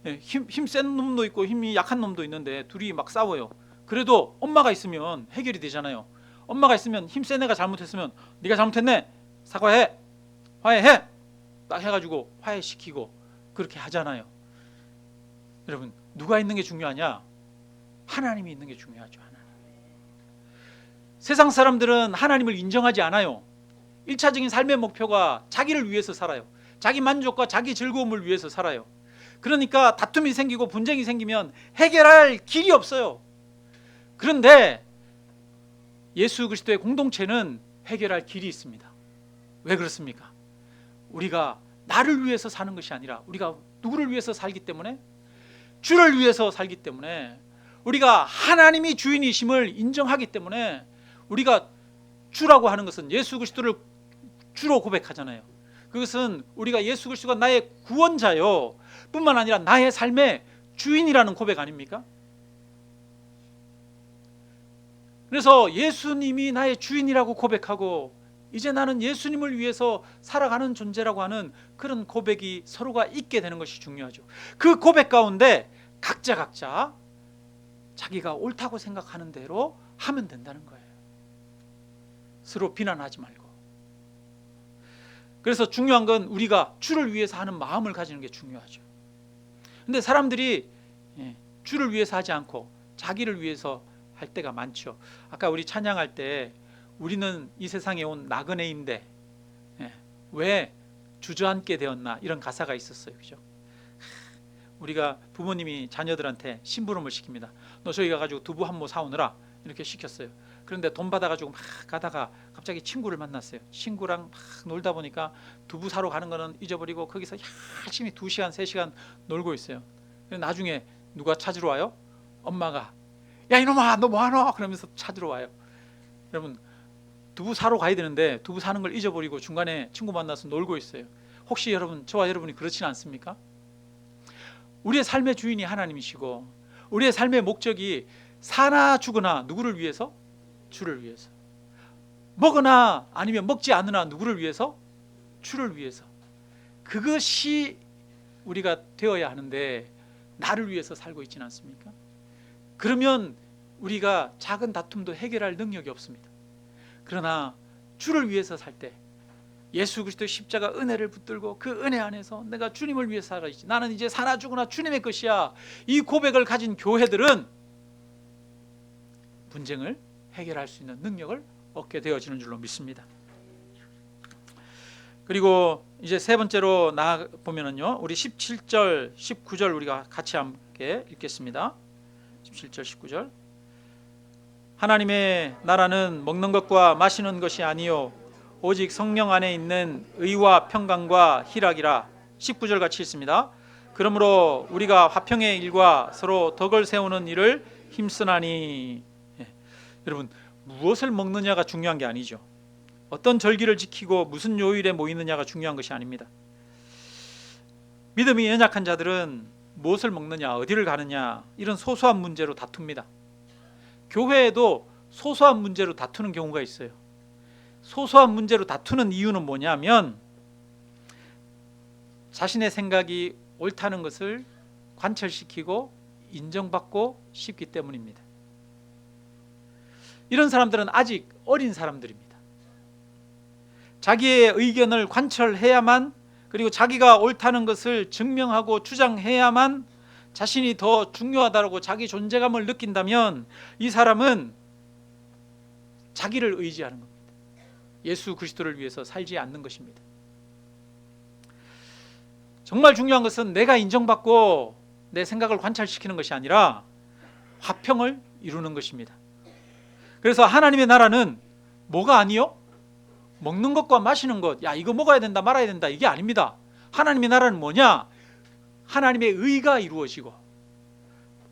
힘 센 놈도 있고 힘이 약한 놈도 있는데 둘이 막 싸워요. 그래도 엄마가 있으면 해결이 되잖아요. 엄마가 있으면 힘센 애가 잘못했으면 네가 잘못했네, 사과해, 화해해, 딱 해가지고 화해시키고 그렇게 하잖아요. 여러분, 누가 있는 게 중요하냐? 하나님이 있는 게 중요하죠. 하나님. 세상 사람들은 하나님을 인정하지 않아요. 1차적인 삶의 목표가 자기를 위해서 살아요. 자기 만족과 자기 즐거움을 위해서 살아요. 그러니까 다툼이 생기고 분쟁이 생기면 해결할 길이 없어요. 그런데 예수 그리스도의 공동체는 해결할 길이 있습니다. 왜 그렇습니까? 우리가 나를 위해서 사는 것이 아니라 우리가 누구를 위해서 살기 때문에? 주를 위해서 살기 때문에, 우리가 하나님이 주인이심을 인정하기 때문에, 우리가 주라고 하는 것은 예수 그리스도를 주로 고백하잖아요. 그것은 우리가 예수 그리스도가 나의 구원자요 뿐만 아니라 나의 삶의 주인이라는 고백 아닙니까? 그래서 예수님이 나의 주인이라고 고백하고 이제 나는 예수님을 위해서 살아가는 존재라고 하는 그런 고백이 서로가 있게 되는 것이 중요하죠. 그 고백 가운데 각자 자기가 옳다고 생각하는 대로 하면 된다는 거예요. 서로 비난하지 말고. 그래서 중요한 건 우리가 주를 위해서 하는 마음을 가지는 게 중요하죠. 근데 사람들이 주를 위해서 하지 않고 자기를 위해서 할 때가 많죠. 아까 우리 찬양할 때 우리는 이 세상에 온 나그네인데 왜 주저앉게 되었나, 이런 가사가 있었어요. 그죠? 우리가 부모님이 자녀들한테 심부름을 시킵니다. 너 저기 가가지고 두부 한 모 사오느라, 이렇게 시켰어요. 그런데 돈 받아가지고 막 가다가 갑자기 친구를 만났어요. 친구랑 막 놀다 보니까 두부 사러 가는 거는 잊어버리고 거기서 열심히 2시간 3시간 놀고 있어요. 나중에 누가 찾으러 와요? 엄마가 야 이놈아 너 뭐하노? 그러면서 찾으러 와요. 여러분, 두부 사러 가야 되는데 두부 사는 걸 잊어버리고 중간에 친구 만나서 놀고 있어요. 혹시 여러분, 저와 여러분이 그렇지는 않습니까? 우리의 삶의 주인이 하나님이시고 우리의 삶의 목적이 사나 죽으나 누구를 위해서? 주를 위해서. 먹으나 아니면 먹지 않으나 누구를 위해서? 주를 위해서. 그것이 우리가 되어야 하는데 나를 위해서 살고 있지는 않습니까? 그러면 우리가 작은 다툼도 해결할 능력이 없습니다. 그러나 주를 위해서 살 때 예수 그리스도의 십자가 은혜를 붙들고 그 은혜 안에서 내가 주님을 위해서 살아야지, 나는 이제 사나 죽으나 주님의 것이야, 이 고백을 가진 교회들은 분쟁을 해결할 수 있는 능력을 얻게 되어지는 줄로 믿습니다. 그리고 이제 세 번째로 나아 보면은요, 우리 17절 19절 우리가 같이 함께 읽겠습니다. 17절 19절. 하나님의 나라는 먹는 것과 마시는 것이 아니요 오직 성령 안에 있는 의와 평강과 희락이라. 19절 같이 있습니다. 그러므로 우리가 화평의 일과 서로 덕을 세우는 일을 힘쓰나니. 여러분, 무엇을 먹느냐가 중요한 게 아니죠. 어떤 절기를 지키고 무슨 요일에 모이느냐가 중요한 것이 아닙니다. 믿음이 연약한 자들은 무엇을 먹느냐, 어디를 가느냐, 이런 소소한 문제로 다툽니다. 교회에도 소소한 문제로 다투는 경우가 있어요. 소소한 문제로 다투는 이유는 뭐냐면 자신의 생각이 옳다는 것을 관철시키고 인정받고 싶기 때문입니다. 이런 사람들은 아직 어린 사람들입니다. 자기의 의견을 관철해야만, 그리고 자기가 옳다는 것을 증명하고 주장해야만 자신이 더 중요하다고 자기 존재감을 느낀다면 이 사람은 자기를 의지하는 겁니다. 예수 그리스도를 위해서 살지 않는 것입니다. 정말 중요한 것은 내가 인정받고 내 생각을 관찰시키는 것이 아니라 화평을 이루는 것입니다. 그래서 하나님의 나라는 뭐가 아니요? 먹는 것과 마시는 것, 야 이거 먹어야 된다 말아야 된다, 이게 아닙니다. 하나님의 나라는 뭐냐? 하나님의 의가 이루어지고,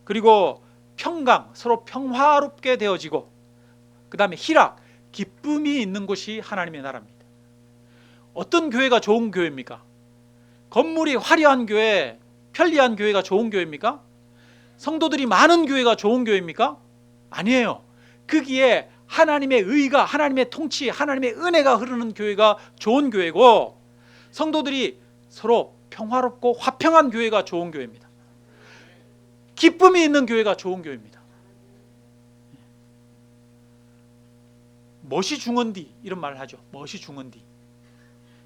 그리고 평강, 서로 평화롭게 되어지고, 그 다음에 희락, 기쁨이 있는 곳이 하나님의 나라입니다. 어떤 교회가 좋은 교회입니까? 건물이 화려한 교회, 편리한 교회가 좋은 교회입니까? 성도들이 많은 교회가 좋은 교회입니까? 아니에요. 거기에 하나님의 의가, 하나님의 통치, 하나님의 은혜가 흐르는 교회가 좋은 교회고, 성도들이 서로 평화롭고 화평한 교회가 좋은 교회입니다. 기쁨이 있는 교회가 좋은 교회입니다. 멋이 중헌디 이런 말을 하죠. 멋이 중헌디.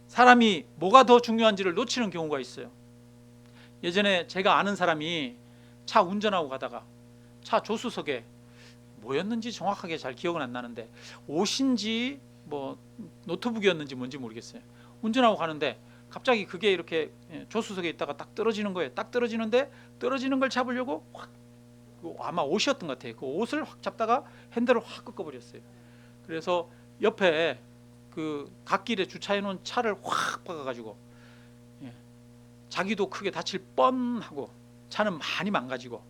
사람이 뭐가 더 중요한지를 놓치는 경우가 있어요. 예전에 제가 아는 사람이 차 운전하고 가다가 차 조수석에 뭐였는지 정확하게 잘 기억은 안 나는데 옷인지 뭐 노트북이었는지 뭔지 모르겠어요. 운전하고 가는데 갑자기 그게 이렇게 조수석에 있다가 딱 떨어지는 거예요. 딱 떨어지는데 떨어지는 걸 잡으려고 확, 아마 옷이었던 것 같아요. 그 옷을 확 잡다가 핸들을 확 꺾어버렸어요. 그래서 옆에 그 갓길에 주차해 놓은 차를 확 박아가지고 자기도 크게 다칠 뻔하고 차는 많이 망가지고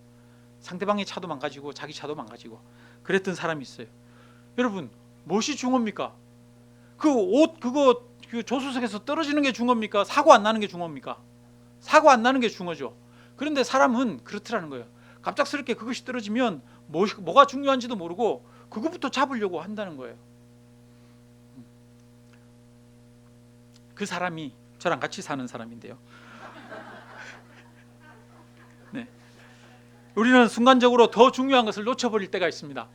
상대방의 차도 망가지고 자기 차도 망가지고 그랬던 사람이 있어요. 여러분, 무엇이 중요합니까? 그 옷 그거 그 조수석에서 떨어지는 게 중요합니까? 사고 안 나는 게 중요합니까? 사고 안 나는 게 중요하죠. 그런데 사람은 그렇더라는 거예요. 갑작스럽게 그것이 떨어지면 뭐가 중요한지도 모르고 그것부터 잡으려고 한다는 거예요. 그 사람이 저랑 같이 사는 사람인데요. 네. 우리는 순간적으로 더 중요한 것을 놓쳐버릴 때가 있습니다.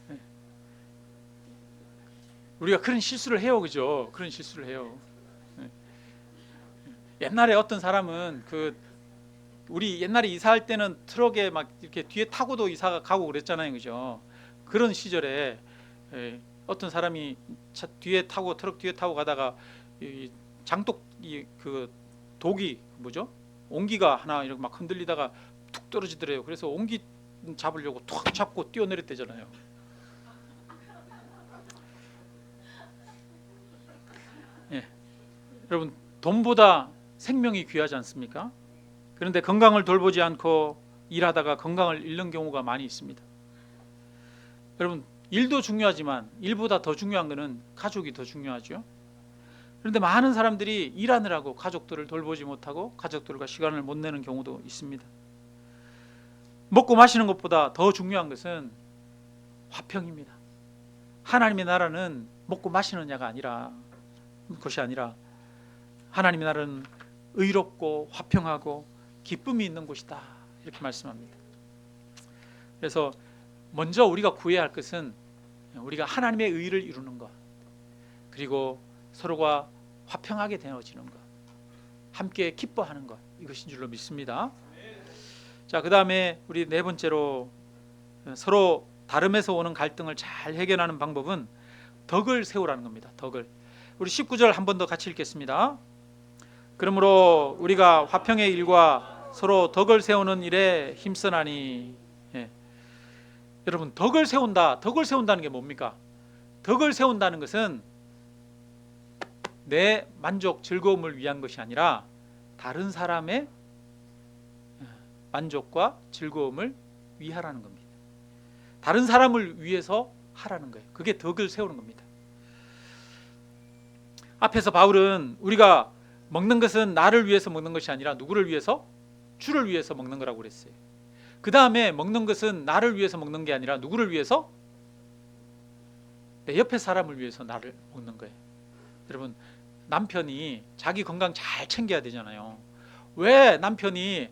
네. 우리가 그런 실수를 해요, 그죠? 그런 실수를 해요. 네. 옛날에 어떤 사람은 우리 옛날에 이사할 때는 트럭에 막 이렇게 뒤에 타고도 이사가 가고 그랬잖아요, 그죠? 그런 시절에 어떤 사람이 뒤에 타고 트럭 뒤에 타고 가다가 이 장독 그 독이 뭐죠? 옹기가 하나 이렇게 막 흔들리다가 툭 떨어지더래요. 그래서 옹기 잡으려고 툭 잡고 뛰어내렸대잖아요. 예. 여러분, 돈보다 생명이 귀하지 않습니까? 그런데 건강을 돌보지 않고 일하다가 건강을 잃는 경우가 많이 있습니다. 여러분, 일도 중요하지만 일보다 더 중요한 것은 가족이 더 중요하죠. 그런데 많은 사람들이 일하느라고 가족들을 돌보지 못하고 가족들과 시간을 못 내는 경우도 있습니다. 먹고 마시는 것보다 더 중요한 것은 화평입니다. 하나님의 나라는 먹고 마시는 자가 아니라 것이 아니라 하나님의 나라는 의롭고 화평하고 기쁨이 있는 곳이다, 이렇게 말씀합니다. 그래서 먼저 우리가 구해야 할 것은 우리가 하나님의 의를 이루는 것, 그리고 서로가 화평하게 되어지는 것, 함께 기뻐하는 것, 이것인 줄로 믿습니다. 자, 그 다음에 우리 네 번째로 서로 다름에서 오는 갈등을 잘 해결하는 방법은 덕을 세우라는 겁니다. 덕을. 우리 19절 한 번 더 같이 읽겠습니다. 그러므로 우리가 화평의 일과 서로 덕을 세우는 일에 힘쓰나니. 여러분, 덕을 세운다. 덕을 세운다는 게 뭡니까? 덕을 세운다는 것은 내 만족, 즐거움을 위한 것이 아니라 다른 사람의 만족과 즐거움을 위하라는 겁니다. 다른 사람을 위해서 하라는 거예요. 그게 덕을 세우는 겁니다. 앞에서 바울은 우리가 먹는 것은 나를 위해서 먹는 것이 아니라 누구를 위해서? 주를 위해서 먹는 거라고 그랬어요. 그 다음에 먹는 것은 나를 위해서 먹는 게 아니라 누구를 위해서? 내 옆에 사람을 위해서 나를 먹는 거예요. 여러분, 남편이 자기 건강 잘 챙겨야 되잖아요. 왜 남편이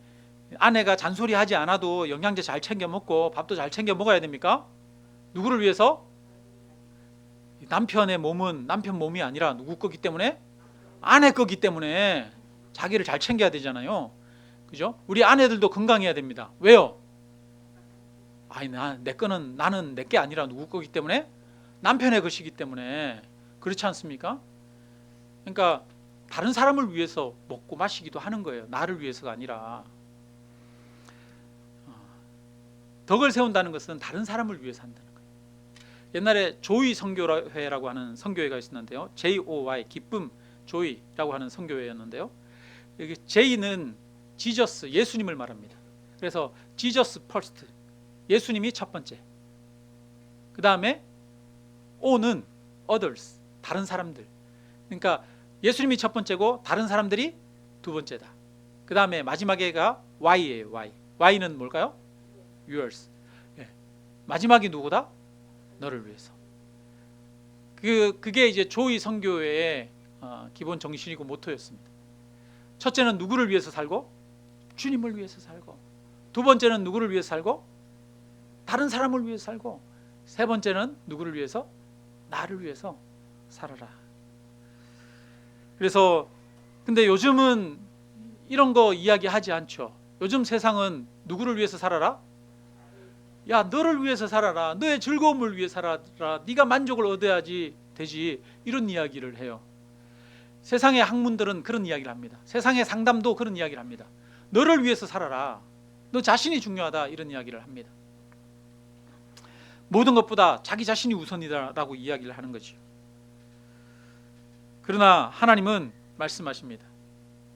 아내가 잔소리하지 않아도 영양제 잘 챙겨 먹고 밥도 잘 챙겨 먹어야 됩니까? 누구를 위해서? 남편의 몸은 남편 몸이 아니라 누구 거기 때문에? 아내 거기 때문에 자기를 잘 챙겨야 되잖아요. 그죠? 우리 아내들도 건강해야 됩니다. 왜요? 아니, 내 거는 나는 내 게 아니라 누구 거기 때문에? 남편의 것이기 때문에. 그렇지 않습니까? 그러니까 다른 사람을 위해서 먹고 마시기도 하는 거예요. 나를 위해서가 아니라. 덕을 세운다는 것은 다른 사람을 위해서 한다는 거예요. 옛날에 조이 선교회라고 하는 선교회가 있었는데요. J-O-Y, 기쁨, 조이라고 하는 선교회였는데요. 여기 J는 지저스, 예수님을 말합니다. 그래서 지저스 퍼스트, 예수님이 첫 번째. 그 다음에 O는 others, 다른 사람들. 그러니까 예수님이 첫 번째고 다른 사람들이 두 번째다. 그 다음에 마지막에가 Y예요. Y는 뭘까요? yours. 마지막이 누구다? 너를 위해서. 그게 이제 조이 선교회의 기본 정신이고 모토였습니다. 첫째는 누구를 위해서 살고? 주님을 위해서 살고. 두 번째는 누구를 위해서 살고? 다른 사람을 위해서 살고. 세 번째는 누구를 위해서? 나를 위해서 살아라. 그래서 근데 요즘은 이런 거 이야기하지 않죠. 요즘 세상은 누구를 위해서 살아라? 야, 너를 위해서 살아라. 너의 즐거움을 위해 살아라. 네가 만족을 얻어야지 되지. 이런 이야기를 해요. 세상의 학문들은 그런 이야기를 합니다. 세상의 상담도 그런 이야기를 합니다. 너를 위해서 살아라. 너 자신이 중요하다. 이런 이야기를 합니다. 모든 것보다 자기 자신이 우선이다라고 이야기를 하는 거죠. 그러나 하나님은 말씀하십니다.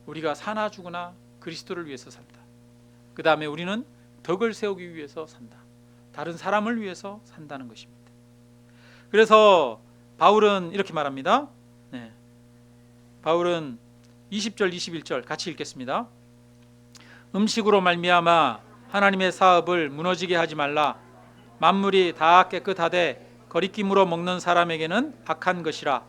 우리가 사나 죽으나 그리스도를 위해서 산다. 그 다음에 우리는 덕을 세우기 위해서 산다. 다른 사람을 위해서 산다는 것입니다. 그래서 바울은 이렇게 말합니다. 네. 바울은 20절 21절 같이 읽겠습니다. 음식으로 말미암아 하나님의 사업을 무너지게 하지 말라. 만물이 다 깨끗하되 거리낌으로 먹는 사람에게는 악한 것이라.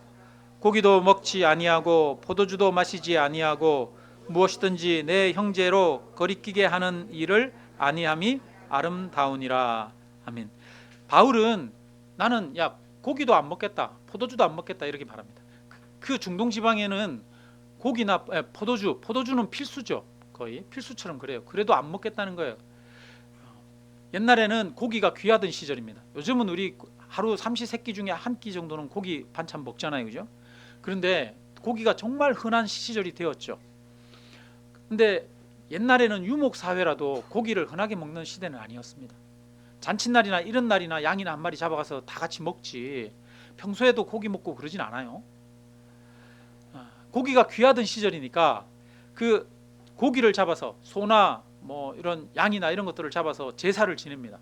고기도 먹지 아니하고 포도주도 마시지 아니하고 무엇이든지 내 형제로 거리끼게 하는 일을 아니함이 아름다우니라. 아멘. 바울은 나는 고기도 안 먹겠다, 포도주도 안 먹겠다 이렇게 말합니다. 그 중동 지방에는 고기나 포도주는 필수죠. 거의 필수처럼 그래요. 그래도 안 먹겠다는 거예요. 옛날에는 고기가 귀하던 시절입니다. 요즘은 우리 하루 삼시세끼 중에 한 끼 정도는 고기 반찬 먹잖아요, 그죠? 그런데 고기가 정말 흔한 시절이 되었죠. 근데 옛날에는 유목사회라도 고기를 흔하게 먹는 시대는 아니었습니다. 잔칫날이나 이런 날이나 양이나 한 마리 잡아가서 다 같이 먹지 평소에도 고기 먹고 그러진 않아요. 고기가 귀하던 시절이니까 그 고기를 잡아서 소나 뭐 이런 양이나 이런 것들을 잡아서 제사를 지냅니다.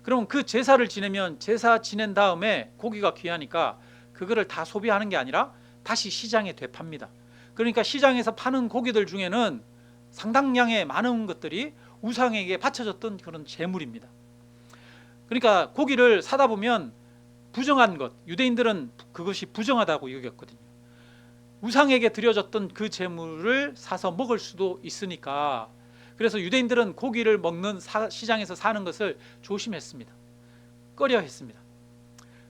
그러면 그 제사를 지내면 제사 지낸 다음에 고기가 귀하니까 그거를 다 소비하는 게 아니라 다시 시장에 되팝니다. 그러니까 시장에서 파는 고기들 중에는 상당량의 많은 것들이 우상에게 바쳐졌던 그런 제물입니다. 그러니까 고기를 사다 보면 부정한 것, 유대인들은 그것이 부정하다고 여겼거든요. 우상에게 드려졌던 그 제물을 사서 먹을 수도 있으니까, 그래서 유대인들은 고기를 먹는 시장에서 사는 것을 조심했습니다. 꺼려 했습니다.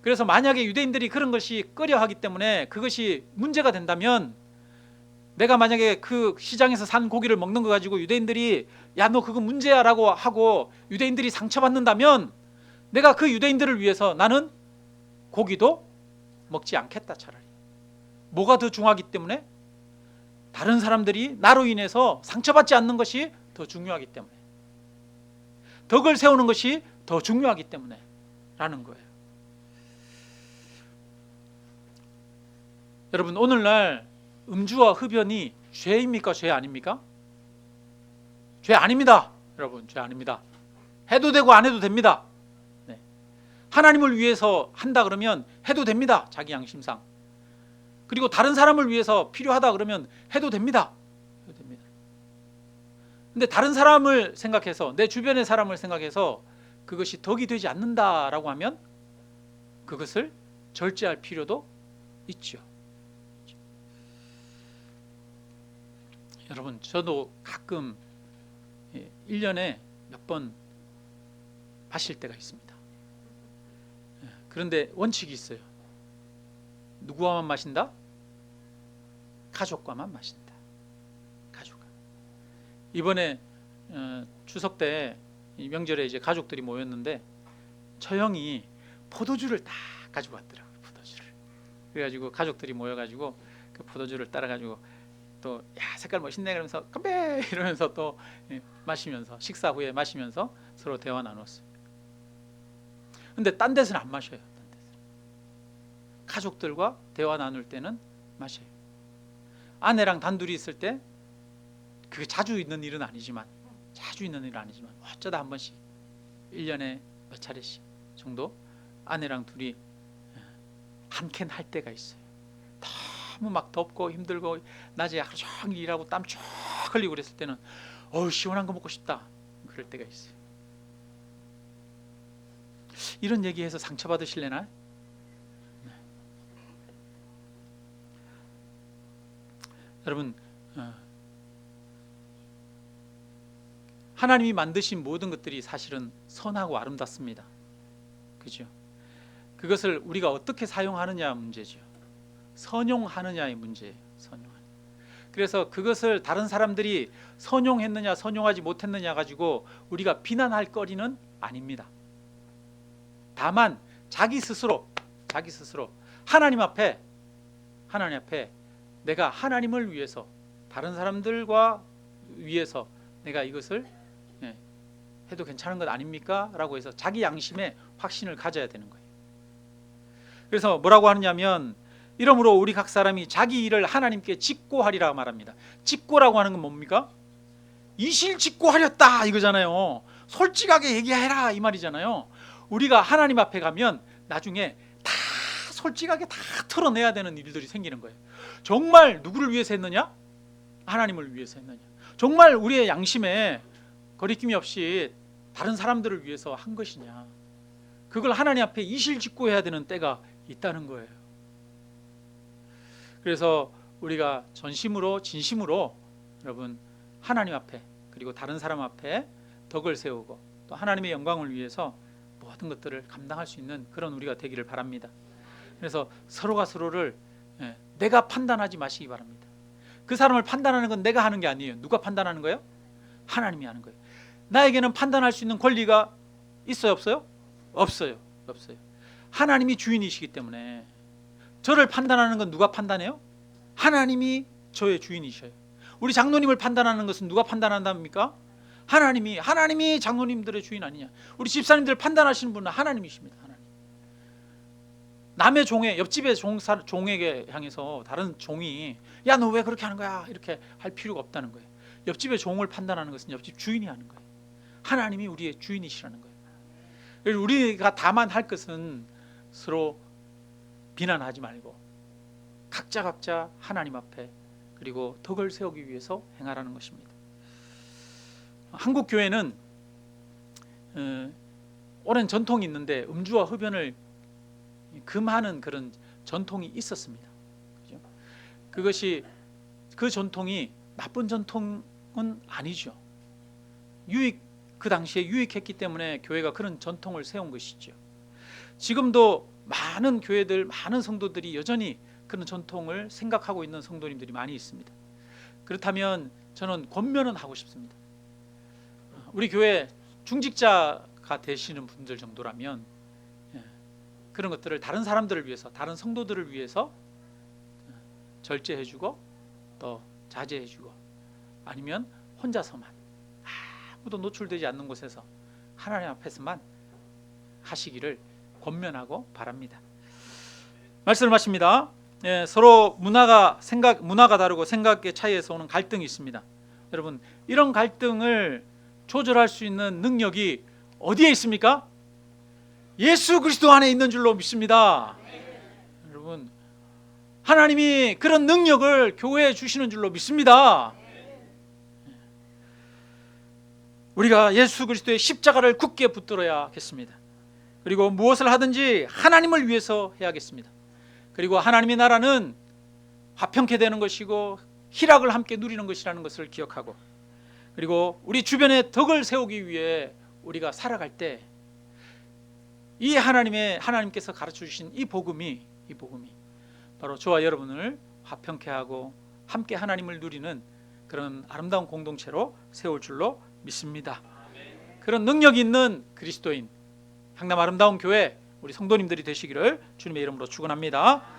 그래서 만약에 유대인들이 그런 것이 꺼려하기 때문에 그것이 문제가 된다면, 내가 만약에 그 시장에서 산 고기를 먹는 거 가지고 유대인들이 야, 너 그거 문제야 라고 하고 유대인들이 상처받는다면, 내가 그 유대인들을 위해서 나는 고기도 먹지 않겠다. 차라리 뭐가 더 중요하기 때문에? 다른 사람들이 나로 인해서 상처받지 않는 것이 더 중요하기 때문에, 덕을 세우는 것이 더 중요하기 때문에 라는 거예요. 여러분, 오늘날 음주와 흡연이 죄입니까? 죄 아닙니까? 죄 아닙니다. 여러분, 죄 아닙니다. 해도 되고 안 해도 됩니다. 네. 하나님을 위해서 한다 그러면 해도 됩니다. 자기 양심상. 그리고 다른 사람을 위해서 필요하다 그러면 해도 됩니다. 해도 됩니다. 근데 다른 사람을 생각해서, 내 주변의 사람을 생각해서 그것이 덕이 되지 않는다라고 하면 그것을 절제할 필요도 있죠. 여러분, 저도 가끔 1년에 몇 번 마실 때가 있습니다. 그런데 원칙이 있어요. 누구와만 마신다? 가족과만 마신다. 가족과. 이번에 추석 때 명절에 이제 가족들이 모였는데 처형이 포도주를 다 가지고 왔더라고요. 포도주를. 그래가지고 가족들이 모여가지고 그 포도주를 따라가지고 또 야, 색깔 멋있네 그러면서 건배 이러면서 또 마시면서, 식사 후에 마시면서 서로 대화 나눴어요. 근데 딴 데서는 안 마셔요. 딴 데서. 가족들과 대화 나눌 때는 마셔요. 아내랑 단둘이 있을 때, 그게 자주 있는 일은 아니지만 어쩌다 한 번씩 1년에 몇 차례씩 정도 아내랑 둘이 한 캔 할 때가 있어요. 너무 막 덥고 힘들고 낮에 하루 종일 일하고 땀 쭉 흘리고 그랬을 때는 시원한 거 먹고 싶다 그럴 때가 있어요. 이런 얘기해서 상처받으실래나? 네. 여러분, 하나님이 만드신 모든 것들이 사실은 선하고 아름답습니다. 그죠? 그것을 우리가 어떻게 사용하느냐 문제죠. 선용하느냐의 문제예요. 선용하느냐. 그래서 그것을 다른 사람들이 선용했느냐 선용하지 못했느냐 가지고 우리가 비난할 거리는 아닙니다. 다만 자기 스스로 하나님 앞에 내가 하나님을 위해서 다른 사람들과 위해서 내가 이것을 해도 괜찮은 것 아닙니까? 라고 해서 자기 양심에 확신을 가져야 되는 거예요. 그래서 뭐라고 하느냐면 이러므로 우리 각 사람이 자기 일을 하나님께 직고하리라 말합니다. 직고라고 하는 건 뭡니까? 이실직고하렸다 이거잖아요. 솔직하게 얘기해라 이 말이잖아요. 우리가 하나님 앞에 가면 나중에 다 솔직하게 다 털어내야 되는 일들이 생기는 거예요. 정말 누구를 위해서 했느냐? 하나님을 위해서 했느냐? 정말 우리의 양심에 거리낌이 없이 다른 사람들을 위해서 한 것이냐? 그걸 하나님 앞에 이실직고해야 되는 때가 있다는 거예요. 그래서 우리가 전심으로 진심으로 여러분 하나님 앞에 그리고 다른 사람 앞에 덕을 세우고 또 하나님의 영광을 위해서 모든 것들을 감당할 수 있는 그런 우리가 되기를 바랍니다. 그래서 서로가 서로를 내가 판단하지 마시기 바랍니다. 그 사람을 판단하는 건 내가 하는 게 아니에요. 누가 판단하는 거예요? 하나님이 하는 거예요. 나에게는 판단할 수 있는 권리가 있어요, 없어요? 없어요. 하나님이 주인이시기 때문에 저를 판단하는 건 누가 판단해요? 하나님이 저의 주인이셔요. 우리 장로님을 판단하는 것은 누가 판단한답니까? 하나님이 장로님들의 주인 아니냐. 우리 집사님들 판단하시는 분은 하나님이십니다. 하나님. 남의 종에 옆집의 종에게 향해서 다른 종이 야 너 왜 그렇게 하는 거야 이렇게 할 필요가 없다는 거예요. 옆집의 종을 판단하는 것은 옆집 주인이 하는 거예요. 하나님이 우리의 주인이시라는 거예요. 그래서 우리가 다만 할 것은 서로 비난하지 말고 각자 하나님 앞에 그리고 덕을 세우기 위해서 행하라는 것입니다. 한국 교회는 오랜 전통이 있는데 음주와 흡연을 금하는 그런 전통이 있었습니다. 그죠? 그 전통이 나쁜 전통은 아니죠. 그 당시에 유익했기 때문에 교회가 그런 전통을 세운 것이죠. 지금도 많은 교회들, 많은 성도들이 여전히 그런 전통을 생각하고 있는 성도님들이 많이 있습니다. 그렇다면 저는 권면은 하고 싶습니다. 우리 교회 중직자가 되시는 분들 정도라면 그런 것들을 다른 사람들을 위해서, 다른 성도들을 위해서 절제해주고 또 자제해주고 아니면 혼자서만 아무도 노출되지 않는 곳에서 하나님 앞에서만 하시기를 권면하고 바랍니다. 말씀을 마칩니다. 서로 문화가 다르고 생각의 차이에서 오는 갈등이 있습니다. 여러분 이런 갈등을 조절할 수 있는 능력이 어디에 있습니까? 예수 그리스도 안에 있는 줄로 믿습니다. 여러분 하나님이 그런 능력을 교회에 주시는 줄로 믿습니다. 우리가 예수 그리스도의 십자가를 굳게 붙들어야겠습니다. 그리고 무엇을 하든지 하나님을 위해서 해야겠습니다. 그리고 하나님의 나라는 화평케 되는 것이고 희락을 함께 누리는 것이라는 것을 기억하고 그리고 우리 주변에 덕을 세우기 위해 우리가 살아갈 때 이 하나님께서 가르쳐 주신 이 복음이 바로 저와 여러분을 화평케 하고 함께 하나님을 누리는 그런 아름다운 공동체로 세울 줄로 믿습니다. 그런 능력 있는 그리스도인 향남 아름다운 교회 우리 성도님들이 되시기를 주님의 이름으로 축원합니다.